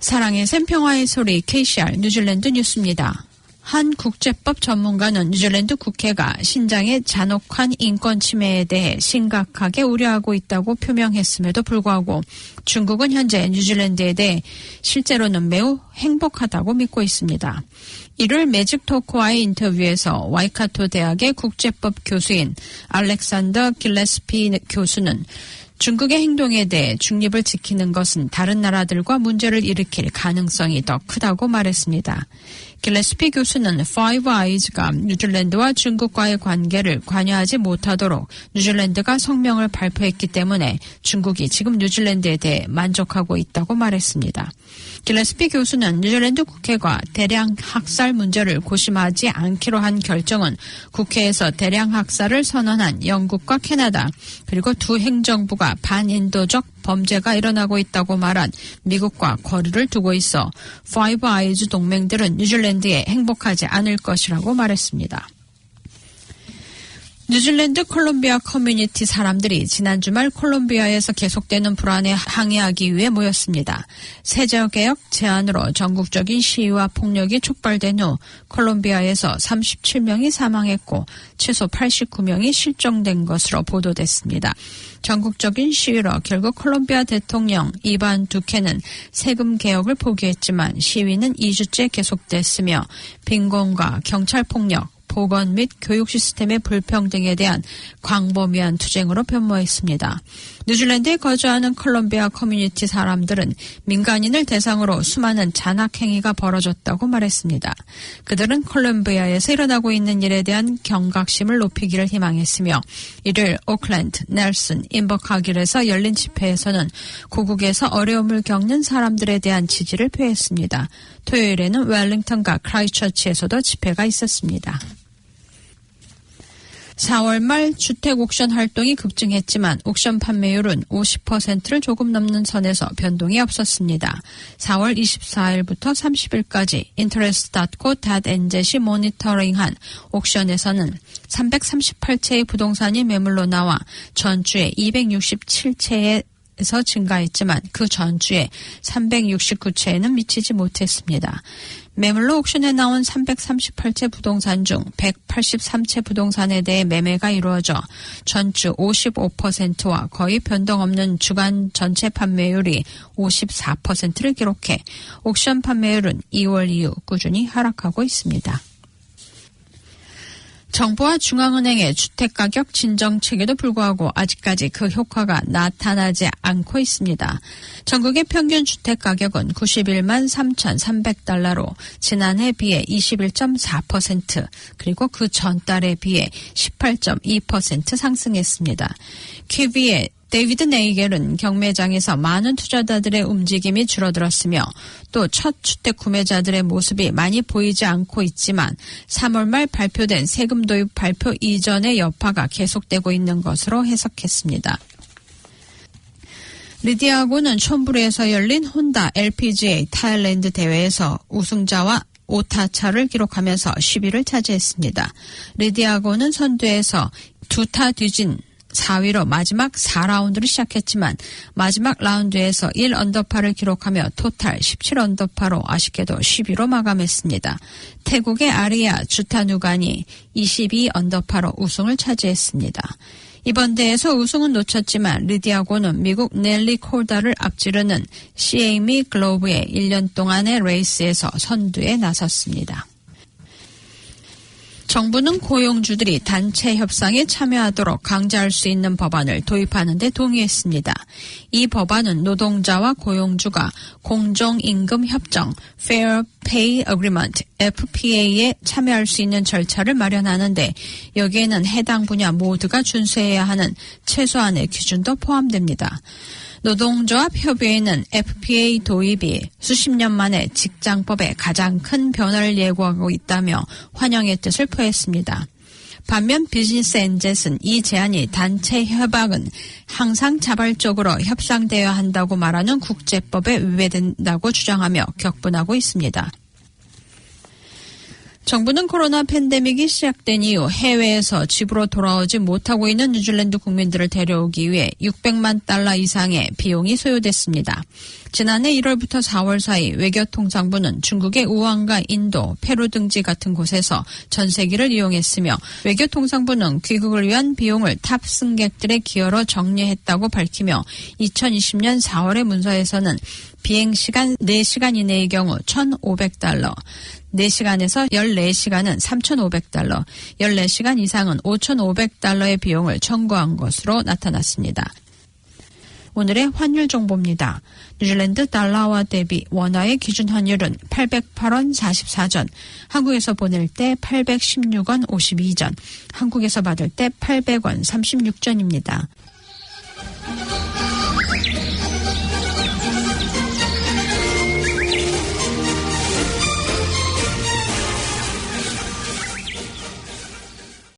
사랑의 샘 평화의 소리 KCR 뉴질랜드 뉴스입니다. 한 국제법 전문가는 뉴질랜드 국회가 신장의 잔혹한 인권 침해에 대해 심각하게 우려하고 있다고 표명했음에도 불구하고 중국은 현재 뉴질랜드에 대해 실제로는 매우 행복하다고 믿고 있습니다. 1월 매직 토크와의 인터뷰에서 와이카토 대학의 국제법 교수인 알렉산더 길레스피 교수는 중국의 행동에 대해 중립을 지키는 것은 다른 나라들과 문제를 일으킬 가능성이 더 크다고 말했습니다. 길레스피 교수는 Five Eyes가 뉴질랜드와 중국과의 관계를 관여하지 못하도록 뉴질랜드가 성명을 발표했기 때문에 중국이 지금 뉴질랜드에 대해 만족하고 있다고 말했습니다. 길레스피 교수는 뉴질랜드 국회가 대량 학살 문제를 고심하지 않기로 한 결정은 국회에서 대량 학살을 선언한 영국과 캐나다 그리고 두 행정부가 반인도적 범죄가 일어나고 있다고 말한 미국과 거리를 두고 있어 Five Eyes 동맹들은 뉴질랜드에 행복하지 않을 것이라고 말했습니다. 뉴질랜드 콜롬비아 커뮤니티 사람들이 지난 주말 콜롬비아에서 계속되는 불안에 항의하기 위해 모였습니다. 세제개혁 제안으로 전국적인 시위와 폭력이 촉발된 후 콜롬비아에서 37명이 사망했고 최소 89명이 실종된 것으로 보도됐습니다. 전국적인 시위로 결국 콜롬비아 대통령 이반 두케는 세금 개혁을 포기했지만 시위는 2주째 계속됐으며 빈곤과 경찰 폭력, 보건 및 교육 시스템의 불평등에 대한 광범위한 투쟁으로 변모했습니다. 뉴질랜드에 거주하는 콜롬비아 커뮤니티 사람들은 민간인을 대상으로 수많은 잔악 행위가 벌어졌다고 말했습니다. 그들은 콜롬비아에서 일어나고 있는 일에 대한 경각심을 높이기를 희망했으며 이를 오클랜드, 넬슨, 인버카길에서 열린 집회에서는 고국에서 어려움을 겪는 사람들에 대한 지지를 표했습니다. 토요일에는 웰링턴과 크라이처치에서도 집회가 있었습니다. 4월 말 주택 옥션 활동이 급증했지만 옥션 판매율은 50%를 조금 넘는 선에서 변동이 없었습니다. 4월 24일부터 30일까지 interest.co.nz이 모니터링한 옥션에서는 338채의 부동산이 매물로 나와 전주에 267채의 에서 증가했지만 그 전주에 369채에는 미치지 못했습니다. 매물로 옥션에 나온 338채 부동산 중 183채 부동산에 대해 매매가 이루어져 전주 55%와 거의 변동 없는 주간 전체 판매율이 54%를 기록해 옥션 판매율은 2월 이후 꾸준히 하락하고 있습니다. 정부와 중앙은행의 주택가격 진정책에도 불구하고 아직까지 그 효과가 나타나지 않고 있습니다. 전국의 평균 주택가격은 91만 3,300달러로 지난해 비해 21.4% 그리고 그 전달에 비해 18.2% 상승했습니다. 큐비의 데이비드 네이겔은 경매장에서 많은 투자자들의 움직임이 줄어들었으며 또 첫 주택 구매자들의 모습이 많이 보이지 않고 있지만 3월 말 발표된 세금 도입 발표 이전의 여파가 계속되고 있는 것으로 해석했습니다. 리디아고는 촌부리에서 열린 혼다 LPGA 타일랜드 대회에서 우승자와 오타차를 기록하면서 10위를 차지했습니다. 리디아고는 선두에서 2타 뒤진 4위로 마지막 4라운드를 시작했지만 마지막 라운드에서 1언더파를 기록하며 토탈 17언더파로 아쉽게도 10위로 마감했습니다. 태국의 아리아 주타누간이 22언더파로 우승을 차지했습니다. 이번 대회에서 우승은 놓쳤지만 리디아고는 미국 넬리 콜다를 앞지르는 시에이미 글로브의 1년 동안의 레이스에서 선두에 나섰습니다. 정부는 고용주들이 단체 협상에 참여하도록 강제할 수 있는 법안을 도입하는 데 동의했습니다. 이 법안은 노동자와 고용주가 공정임금협정 Fair Pay Agreement FPA에 참여할 수 있는 절차를 마련하는데 여기에는 해당 분야 모두가 준수해야 하는 최소한의 기준도 포함됩니다. 노동조합협의회는 FPA 도입이 수십 년 만에 직장법에 가장 큰 변화를 예고하고 있다며 환영의 뜻을 표했습니다. 반면 비즈니스 엔젯은 이 제안이 단체 협약은 항상 자발적으로 협상되어야 한다고 말하는 국제법에 위배된다고 주장하며 격분하고 있습니다. 정부는 코로나 팬데믹이 시작된 이후 해외에서 집으로 돌아오지 못하고 있는 뉴질랜드 국민들을 데려오기 위해 600만 달러 이상의 비용이 소요됐습니다. 지난해 1월부터 4월 사이 외교통상부는 중국의 우한과 인도, 페루 등지 같은 곳에서 전세기를 이용했으며 외교통상부는 귀국을 위한 비용을 탑승객들의 기여로 정리했다고 밝히며 2020년 4월의 문서에서는 비행시간 4시간 이내의 경우 1,500달러, 4시간에서 14시간은 3,500달러, 14시간 이상은 5,500달러의 비용을 청구한 것으로 나타났습니다. 오늘의 환율 정보입니다. 뉴질랜드 달러와 대비 원화의 기준 환율은 808원 44전, 한국에서 보낼 때 816원 52전, 한국에서 받을 때 800원 36전입니다.